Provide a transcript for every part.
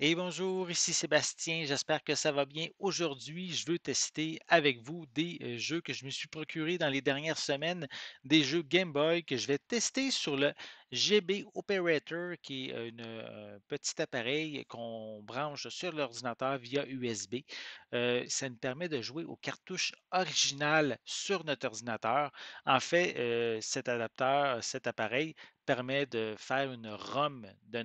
Et bonjour, ici Sébastien, j'espère que ça va bien. Aujourd'hui, je veux tester avec vous des jeux que je me suis procurés dans les dernières semaines, des jeux Game Boy que je vais tester sur le GB Operator, qui est un petit appareil qu'on branche sur l'ordinateur via USB. Ça nous permet de jouer aux cartouches originales sur notre ordinateur. En fait, cet adapteur, cet appareil permet de faire une ROM de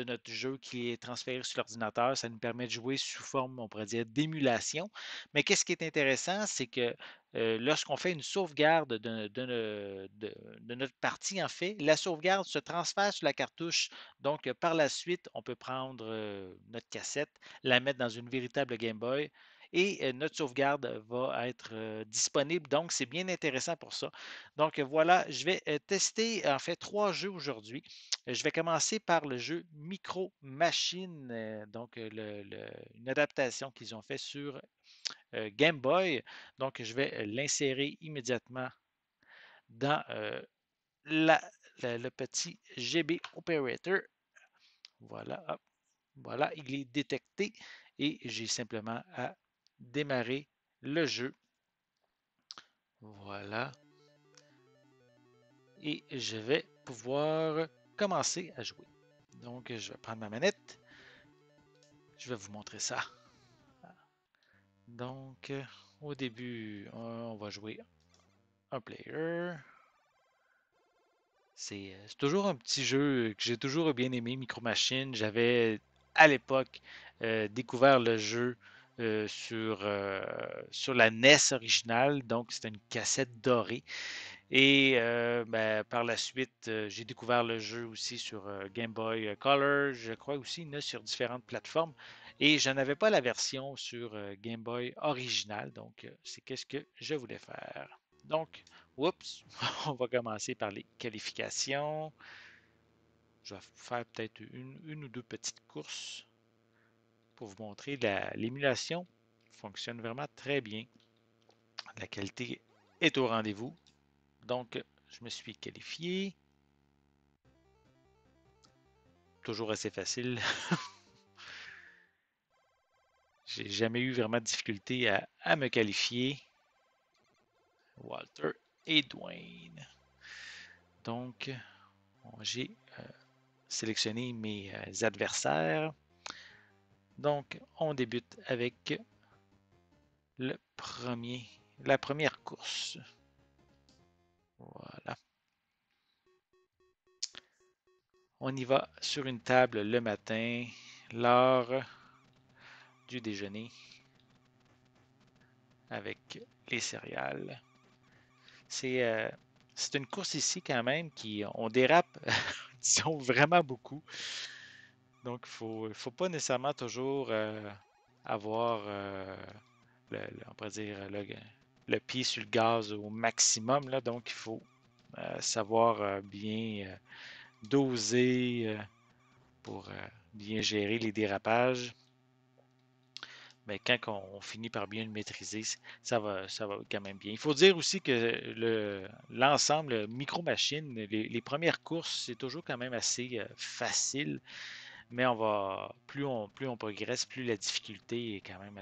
notre jeu qui est transféré sur l'ordinateur. Ça nous permet de jouer sous forme, on pourrait dire, d'émulation. Mais qu'est-ce qui est intéressant, c'est que lorsqu'on fait une sauvegarde de notre partie, en fait, la sauvegarde se transfère sur la cartouche. Donc, par la suite, on peut prendre notre cassette, la mettre dans une véritable Game Boy et notre sauvegarde va être disponible. Donc, c'est bien intéressant pour ça. Donc, voilà, je vais tester en fait trois jeux aujourd'hui. Je vais commencer par le jeu Micro Machine, donc une adaptation qu'ils ont fait sur Game Boy. Donc, je vais l'insérer immédiatement dans la- le petit GB Operator. Voilà, hop, voilà, il est détecté et j'ai simplement à démarrer le jeu. Voilà, et je vais pouvoir commencer à jouer. Donc, je vais prendre ma manette. Je vais vous montrer ça. Donc, au début, on va jouer un player. C'est toujours un petit jeu que j'ai toujours bien aimé, Micro Machine. J'avais à l'époque découvert le jeu sur la NES originale, donc c'était une cassette dorée. Et ben, par la suite, j'ai découvert le jeu aussi sur Game Boy Color, je crois aussi, il y en a sur différentes plateformes. Et je n'avais pas la version sur Game Boy original, donc c'est qu'est-ce que je voulais faire. Donc, oups, on va commencer par les qualifications. Je vais faire peut-être une ou deux petites courses pour vous montrer l'émulation fonctionne vraiment très bien. La qualité est au rendez-vous. Donc, je me suis qualifié. Toujours assez facile. J'ai jamais eu vraiment de difficulté à me qualifier. Walter et Dwayne. Donc, j'ai sélectionné mes adversaires. Donc, on débute avec la première course. Voilà. On y va sur une table le matin, l'heure du déjeuner, avec les céréales. C'est c'est une course ici quand même qui on dérape, disons vraiment beaucoup. Donc faut pas nécessairement toujours avoir on pourrait dire le pied sur le gaz au maximum là. Donc il faut savoir bien doser pour bien gérer les dérapages. Mais quand on finit par bien le maîtriser, ça va quand même bien. Il faut dire aussi que l'ensemble micro-machine, les premières courses, c'est toujours quand même assez facile, mais plus on progresse, plus la difficulté est quand même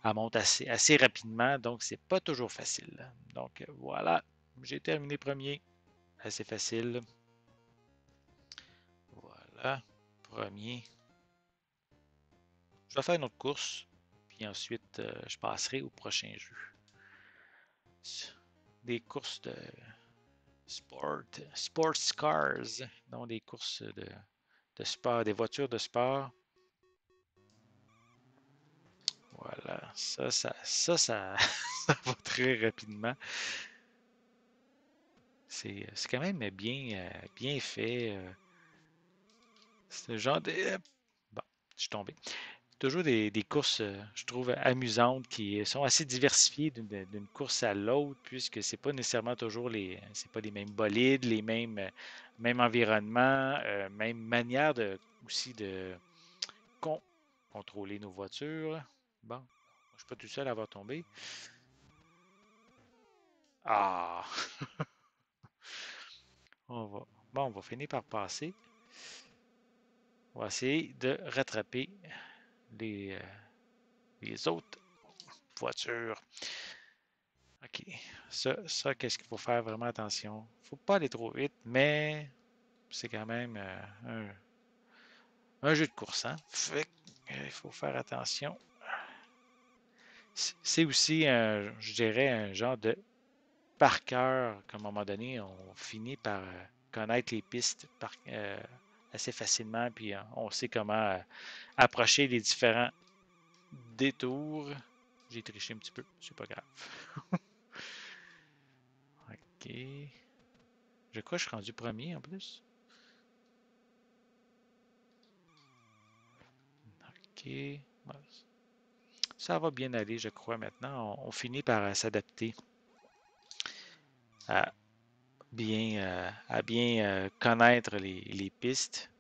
elle monte assez rapidement, donc c'est pas toujours facile. Donc voilà, j'ai terminé premier, assez facile. Voilà, premier. Je vais faire une autre course, puis ensuite je passerai au prochain jeu. Des courses de sports cars, donc des courses de sport, des voitures de sport. Voilà, ça ça va très rapidement. C'est quand même bien fait. C'est le genre de... Bon, je suis tombé. Toujours des courses, je trouve, amusantes qui sont assez diversifiées d'une course à l'autre, puisque c'est pas nécessairement toujours c'est pas les mêmes bolides, les mêmes environnements, même manière aussi de con- contrôler nos voitures. Bon, je suis pas tout seul à avoir tombé. Ah, on va, bon, on va finir par passer. On va essayer de rattraper les, euh, les autres voitures. OK. Ça qu'est-ce qu'il faut faire vraiment attention? Faut pas aller trop vite, mais c'est quand même un jeu de course, hein? Fait il faut faire attention. C'est aussi, je dirais, un genre de par cœur qu'à un moment donné, on finit par connaître les pistes assez facilement, puis on sait comment approcher les différents détours. J'ai triché un petit peu, c'est pas grave. OK. Je crois que je suis rendu premier en plus. OK. Bon, ça va bien aller, je crois, maintenant. On finit par s'adapter à bien connaître les pistes.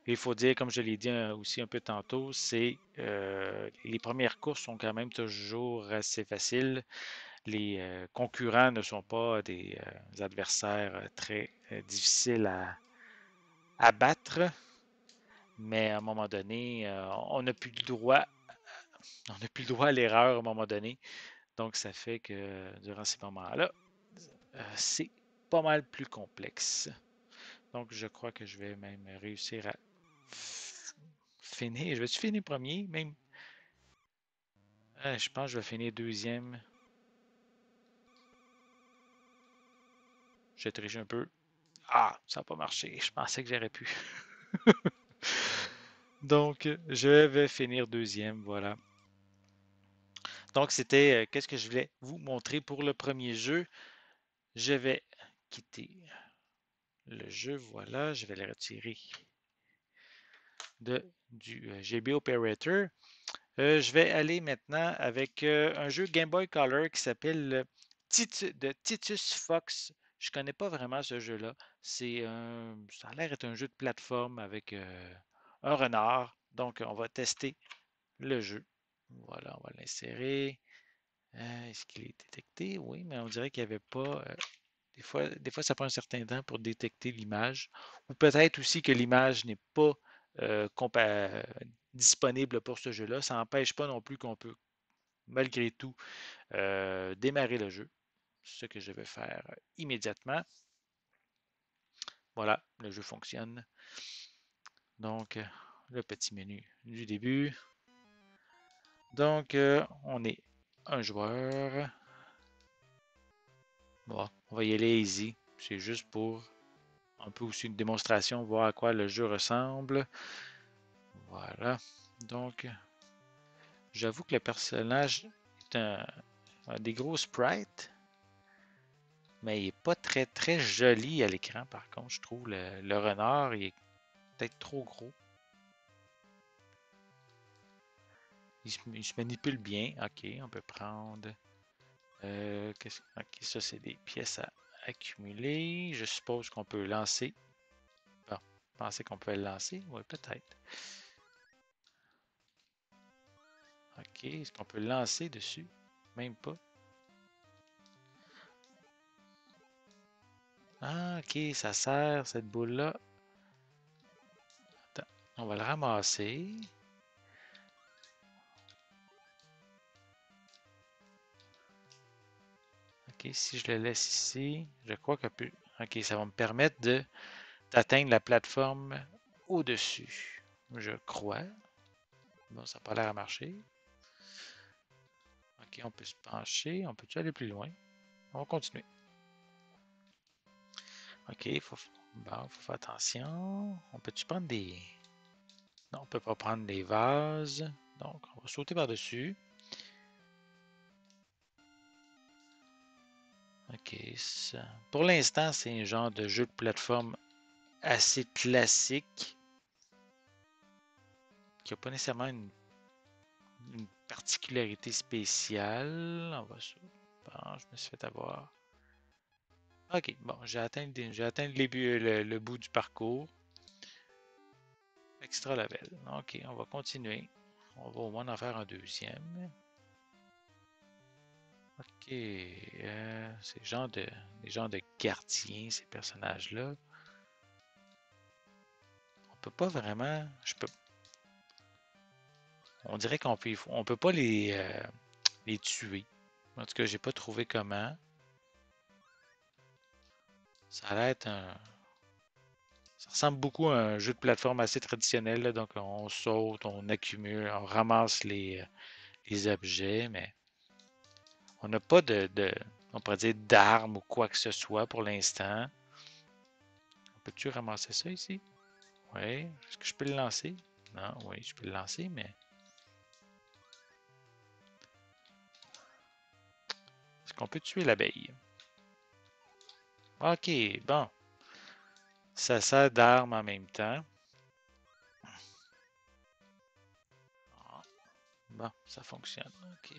Il faut dire, comme je l'ai dit aussi un peu tantôt, c'est les premières courses sont quand même toujours assez faciles. Les concurrents ne sont pas des adversaires très difficiles à battre, mais à un moment donné, on n'a plus le droit, on n'a plus le droit à l'erreur à un moment donné. Donc, ça fait que durant ces moments-là, c'est pas mal plus complexe. Donc, je crois que je vais même réussir à finir. Je vais-tu finir premier? Même, je pense que je vais finir deuxième. J'ai triché un peu. Ah, ça n'a pas marché. Je pensais que j'aurais pu. Donc, je vais finir deuxième. Voilà. Donc, c'était qu'est-ce que je voulais vous montrer pour le premier jeu. Je vais quitter le jeu. Voilà. Je vais le retirer du GB Operator. Je vais aller maintenant avec un jeu Game Boy Color qui s'appelle de Titus Fox. Je connais pas vraiment ce jeu-là. Ça a l'air d'être un jeu de plateforme avec un renard. Donc, on va tester le jeu. Voilà, on va l'insérer. Est-ce qu'il est détecté? Oui, mais on dirait qu'il n'y avait pas. Des fois, ça prend un certain temps pour détecter l'image. Ou peut-être aussi que l'image n'est pas euh, compa- disponible pour ce jeu-là. Ça n'empêche pas non plus qu'on peut, malgré tout, démarrer le jeu. Ce que je vais faire immédiatement. Voilà, le jeu fonctionne. Donc, le petit menu du début. Donc, on est un joueur. Bon, on va y aller easy. C'est juste pour un peu aussi une démonstration, voir à quoi le jeu ressemble. Voilà. Donc, j'avoue que le personnage est a des gros sprites, mais il n'est pas très très joli à l'écran. Par contre, je trouve le renard, il est peut-être trop gros. Il se manipule bien. OK, on peut prendre. OK, ça, c'est des pièces à accumuler. Je suppose qu'on peut lancer. Bon, je pensais qu'on pouvait le lancer. Oui, peut-être. OK, est-ce qu'on peut le lancer dessus? Même pas. Ah, OK, ça sert, cette boule-là. Attends, on va le ramasser. OK, si je le laisse ici, je crois que peut... OK, ça va me permettre d'atteindre la plateforme au-dessus. Je crois. Bon, ça n'a pas l'air à marcher. OK, on peut se pencher. On peut-tu aller plus loin? On va continuer. OK, bon, faut faire attention. On peut-tu prendre des... Non, on peut pas prendre des vases. Donc, on va sauter par-dessus. OK, pour l'instant, c'est un genre de jeu de plateforme assez classique qui n'a pas nécessairement une particularité spéciale. Bon, je me suis fait avoir. OK, bon, j'ai atteint le bout du parcours. Extra level. OK, on va continuer. On va au moins en faire un deuxième. OK, c'est des genres de gardiens, ces personnages-là. peut pas vraiment. On dirait on peut pas les tuer. En tout cas, j'ai pas trouvé comment. Ça a l'air ça ressemble beaucoup à un jeu de plateforme assez traditionnel, là. Donc, on saute, on accumule, on ramasse les objets, mais on n'a pas on pourrait dire, d'armes ou quoi que ce soit pour l'instant. Peux-tu ramasser ça ici? Oui. Est-ce que je peux le lancer? Non, oui, je peux le lancer, mais est-ce qu'on peut tuer l'abeille? Ok, bon. Ça sert d'arme en même temps. Ah, bon, ça fonctionne. Ok.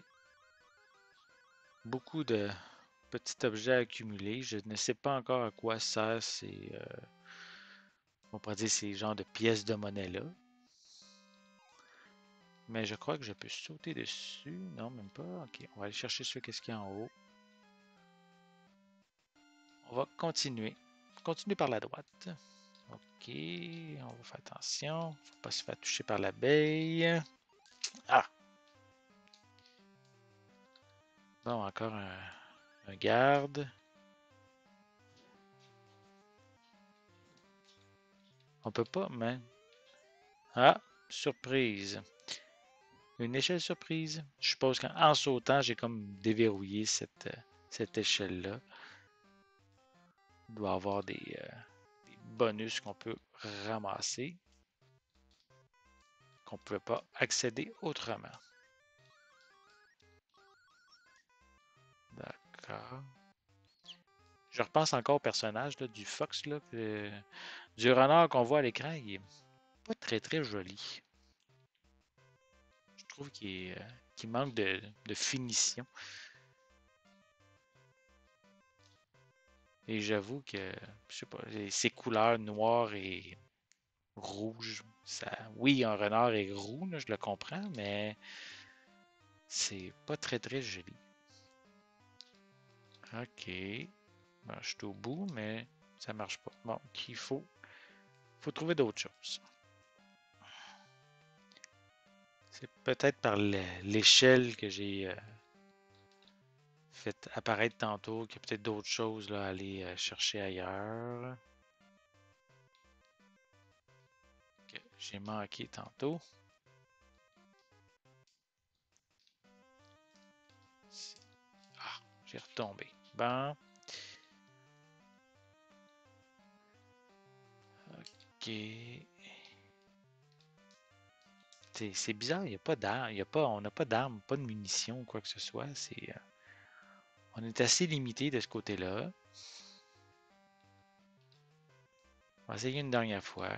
Beaucoup de petits objets accumulés. Je ne sais pas encore à quoi ça c'est. On pourrait dire ces genres de pièces de monnaie-là. Mais je crois que je peux sauter dessus. Non, même pas. Ok, on va aller chercher ce qu'est-ce qu'il y a en haut. On va continuer. Continuer par la droite. Ok, on va faire attention. Faut pas se faire toucher par l'abeille. Ah! Bon, encore un garde. On peut pas, mais... Ah! Surprise. Une échelle surprise. Je suppose qu'en sautant, j'ai comme déverrouillé cette échelle-là. Il doit y avoir des bonus qu'on peut ramasser, qu'on ne pouvait pas accéder autrement. D'accord. Je repense encore au personnage là, du Fox, là, du renard qu'on voit à l'écran. Il est pas très très joli. Je trouve qu'il manque de finition. Et j'avoue que, je sais pas, ces couleurs noires et rouges, ça, oui, un renard est roux, là, je le comprends, mais c'est pas très très joli. Ok. Bon, je suis au bout, mais ça marche pas. Bon, faut trouver d'autres choses. C'est peut-être par l'échelle que j'ai fait apparaître tantôt qu'il y a peut-être d'autres choses là, à aller chercher ailleurs que j'ai manqué tantôt. Ah, j'ai retombé. Bon, ok. C'est bizarre, il n'y a pas d'armes, on n'a pas d'armes, pas de munitions ou quoi que ce soit. On est assez limité de ce côté-là. On va essayer une dernière fois.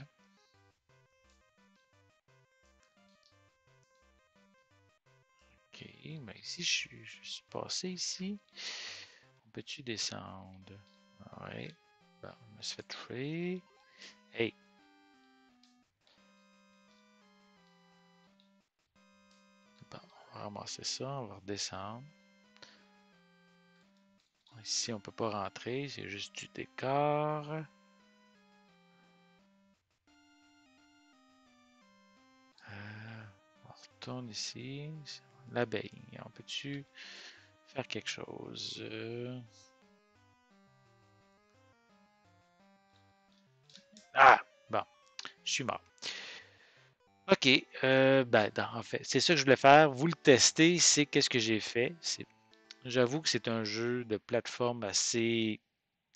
Ok, mais ici, je suis passé ici. On peut-tu descendre? Ouais. Bon, je me suis fait toucher. Hey! Bon, on va ramasser ça, on va redescendre. Ici, on peut pas rentrer, c'est juste du décor. On retourne ici. L'abeille. On peut-tu faire quelque chose? Ah! Bon, je suis mort. OK. Ben, en fait, c'est ça que je voulais faire. Vous le testez, c'est qu'est-ce que j'ai fait. J'avoue que c'est un jeu de plateforme assez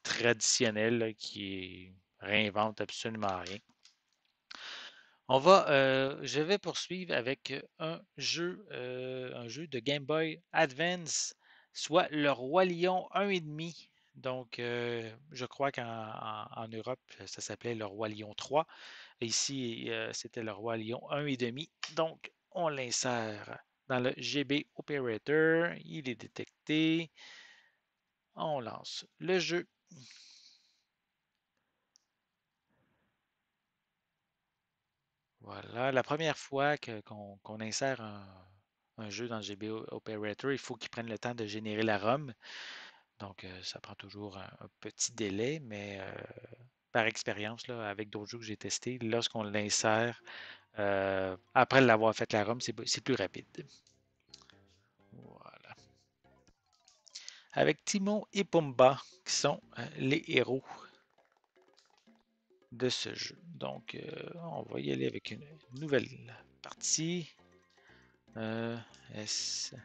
traditionnel là, qui réinvente absolument rien. Je vais poursuivre avec un jeu de Game Boy Advance, soit le Roi Lion 1,5. Donc, je crois en Europe, ça s'appelait le Roi Lion 3. Ici, c'était le Roi Lion 1,5. Donc, on l'insère dans le GB Operator. Il est détecté. On lance le jeu. Voilà. La première fois qu'on insère un jeu dans le GB Operator, il faut qu'il prenne le temps de générer la ROM. Donc, ça prend toujours un petit délai, mais par expérience, là, avec d'autres jeux que j'ai testés, lorsqu'on l'insère, après l'avoir fait la ROM, c'est plus rapide. Voilà. Avec Timon et Pumba, qui sont les héros de ce jeu. Donc, on va y aller avec une nouvelle partie. S,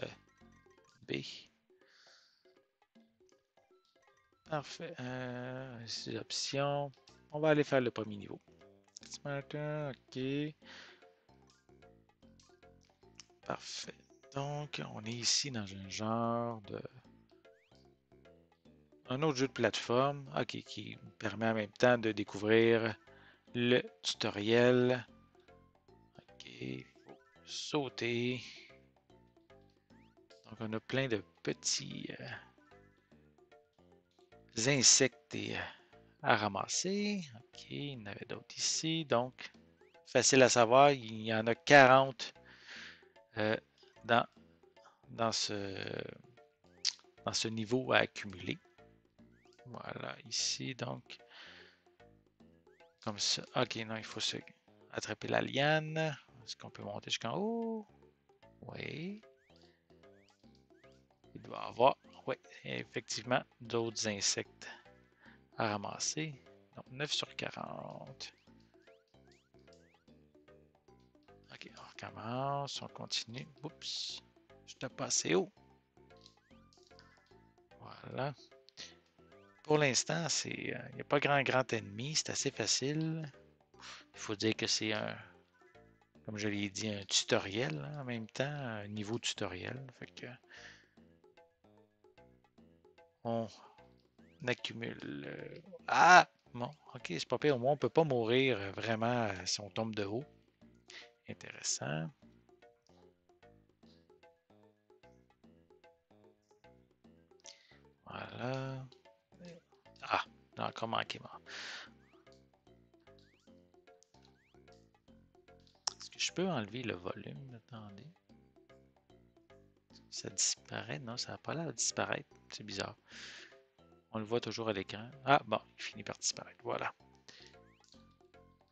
E, B. Parfait. Les options. On va aller faire le premier niveau. Smarter, ok. Parfait. Donc, on est ici dans un genre de... Un autre jeu de plateforme, ok, qui permet en même temps de découvrir le tutoriel. Ok, faut sauter. Donc, on a plein de petits insectes à ramasser. Ok, il y en avait d'autres ici. Donc, facile à savoir, il y en a 40 euh, dans, dans ce niveau à accumuler. Voilà, ici, donc, comme ça. Ok, non, il faut se attraper la liane. Est-ce qu'on peut monter jusqu'en haut? Oui. Il doit y avoir, oui, effectivement, d'autres insectes à ramasser. Donc, 9 sur 40. Ok, on recommence, on continue. Oups, je t'ai passé haut. Voilà. Pour l'instant, il n'y a pas grand ennemi, c'est assez facile. Il faut dire que c'est comme je l'ai dit, un tutoriel hein, en même temps, un niveau tutoriel. Fait que on accumule. Ah! Bon, ok, c'est pas pire. Au moins, on peut pas mourir vraiment si on tombe de haut. Intéressant. Voilà. Ah, j'ai encore manqué. Est-ce que je peux enlever le volume? Attendez. Ça disparaît? Non, ça n'a pas l'air de disparaître. C'est bizarre. On le voit toujours à l'écran. Ah, bon, il finit par disparaître. Voilà.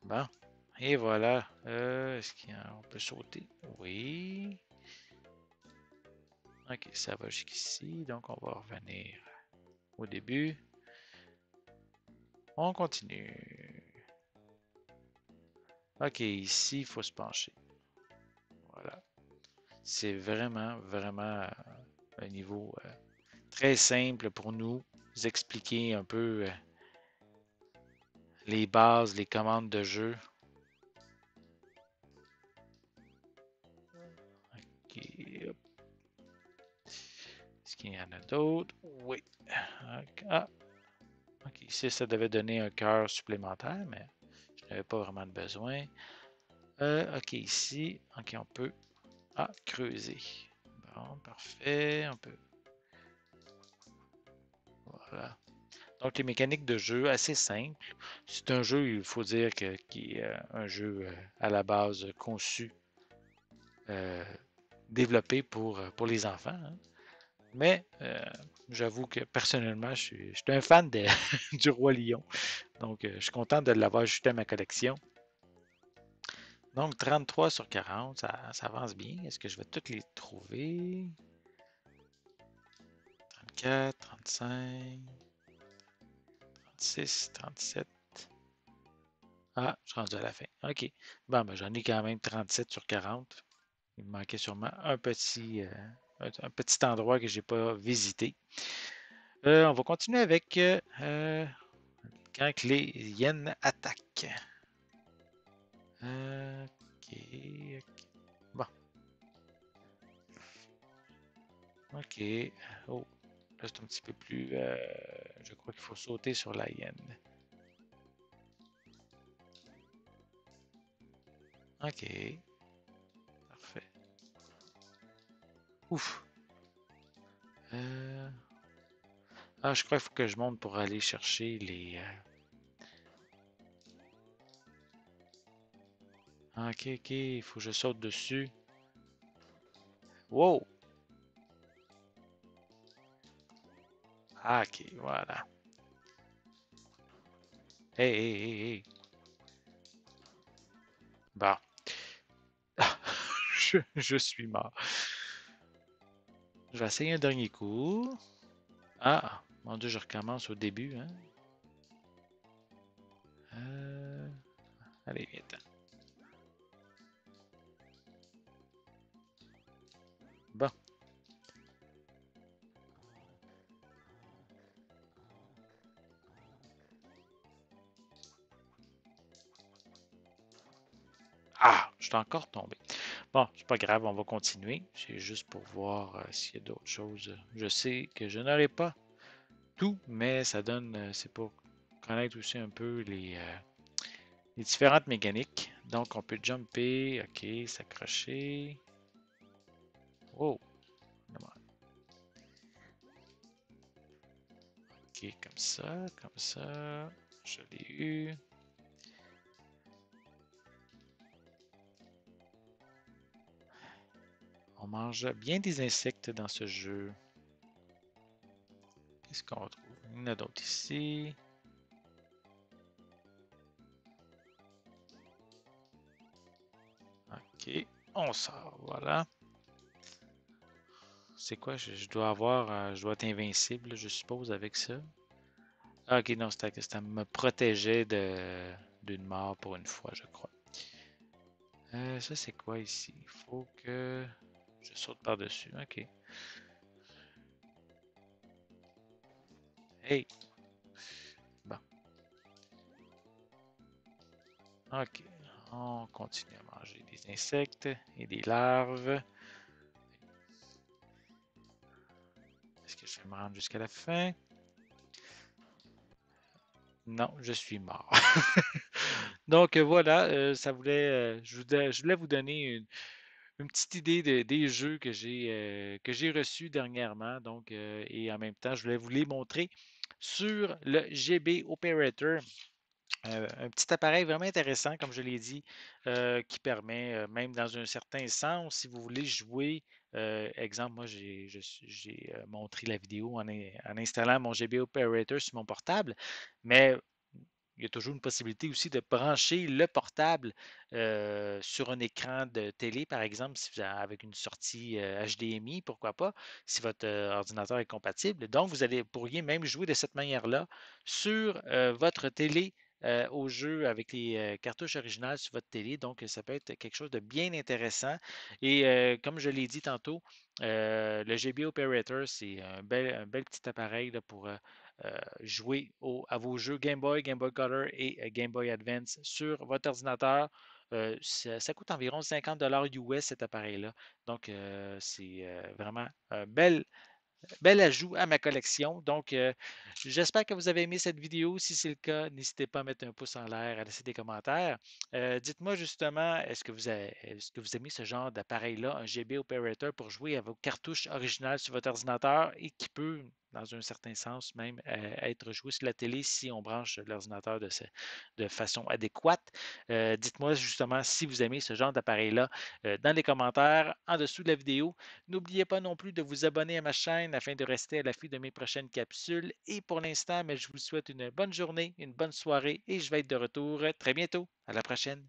Bon. Et voilà. Est-ce qu'on peut sauter? Oui. Ok, ça va jusqu'ici. Donc, on va revenir au début. On continue. Ok, ici, il faut se pencher. Voilà. C'est vraiment un niveau très simple pour nous expliquer un peu les bases, les commandes de jeu. Ok, hop. Est-ce qu'il y en a d'autres? Oui. Ah, ok, ici, ça devait donner un cœur supplémentaire, mais je n'avais pas vraiment de besoin. Ok, ici, ok, on peut creuser. Bon, parfait. On peut. Voilà. Donc, les mécaniques de jeu assez simples. C'est un jeu, il faut dire, qui est un jeu à la base conçu, euh, développé pour les enfants. Hein. Mais j'avoue que personnellement, je suis un fan du Roi Lion. Donc, je suis content de l'avoir ajouté à ma collection. Donc, 33 sur 40, ça avance bien. Est-ce que je vais toutes les trouver? 34, 35, 36, 37. Ah, je suis rendu à la fin. OK. Bon, ben, j'en ai quand même 37 sur 40. Il me manquait sûrement un petit endroit que je n'ai pas visité. On va continuer avec quand les hyènes attaquent. OK. OK. Bon. OK. Oh, là, c'est un petit peu plus. Je crois qu'il faut sauter sur la hyène. OK. Parfait. Ouf. Euh, Ah, je crois qu'il faut que je monte pour aller chercher les. Ok, ok, il faut que je saute dessus. Wow! Ah, ok, voilà. Hey, hey, hey, hey. Bon. Je suis mort. Je vais essayer un dernier coup. Ah, mon Dieu, je recommence au début, hein. Euh, Allez, viens. Bon. Ah, je suis encore tombé. Bon, c'est pas grave, on va continuer. C'est juste pour voir s'il y a d'autres choses. Je sais que je n'aurai pas tout, mais ça donne, c'est pour connaître aussi un peu les différentes mécaniques. Donc, on peut jumper, ok, s'accrocher. Oh, ok, comme ça, comme ça. Je l'ai eu. On mange bien des insectes dans ce jeu. Qu'est-ce qu'on retrouve? Il y en a d'autres ici. Ok, on sort, voilà. C'est quoi? Je dois avoir, je dois être invincible, je suppose, avec ça. Ah, ok, non, ça me protégeait d'une mort pour une fois, je crois. Ça, c'est quoi ici? Il faut que je saute par-dessus. Ok. Hey! Bon, ok. On continue à manger des insectes et des larves. Est-ce que je vais me rendre jusqu'à la fin? Non, je suis mort. Donc voilà, je voulais vous donner une petite idée des jeux que j'ai reçus dernièrement. Donc, et en même temps, je voulais vous les montrer sur le GB Operator. Un petit appareil vraiment intéressant, comme je l'ai dit, qui permet, même dans un certain sens, si vous voulez jouer, exemple, moi j'ai montré la vidéo en installant mon GB Operator sur mon portable, mais il y a toujours une possibilité aussi de brancher le portable sur un écran de télé, par exemple, si vous avec une sortie HDMI, pourquoi pas, si votre ordinateur est compatible. Donc, pourriez même jouer de cette manière-là sur votre télé au jeu avec les cartouches originales sur votre télé. Donc, ça peut être quelque chose de bien intéressant. Et comme je l'ai dit tantôt, le GB Operator, c'est un bel petit appareil là, pour jouer à vos jeux Game Boy, Game Boy Color et Game Boy Advance sur votre ordinateur. Ça coûte environ 50$ US cet appareil-là. Donc, c'est vraiment un bel ajout à ma collection. Donc, j'espère que vous avez aimé cette vidéo. Si c'est le cas, n'hésitez pas à mettre un pouce en l'air, à laisser des commentaires. Dites-moi justement, est-ce que vous aimez ce genre d'appareil-là, un GB Operator pour jouer à vos cartouches originales sur votre ordinateur et qui peut, dans un certain sens, même être joué sur la télé si on branche l'ordinateur de façon adéquate. Dites-moi justement si vous aimez ce genre d'appareil-là dans les commentaires en dessous de la vidéo. N'oubliez pas non plus de vous abonner à ma chaîne afin de rester à l'affût de mes prochaines capsules. Et pour l'instant, mais je vous souhaite une bonne journée, une bonne soirée et je vais être de retour très bientôt. À la prochaine.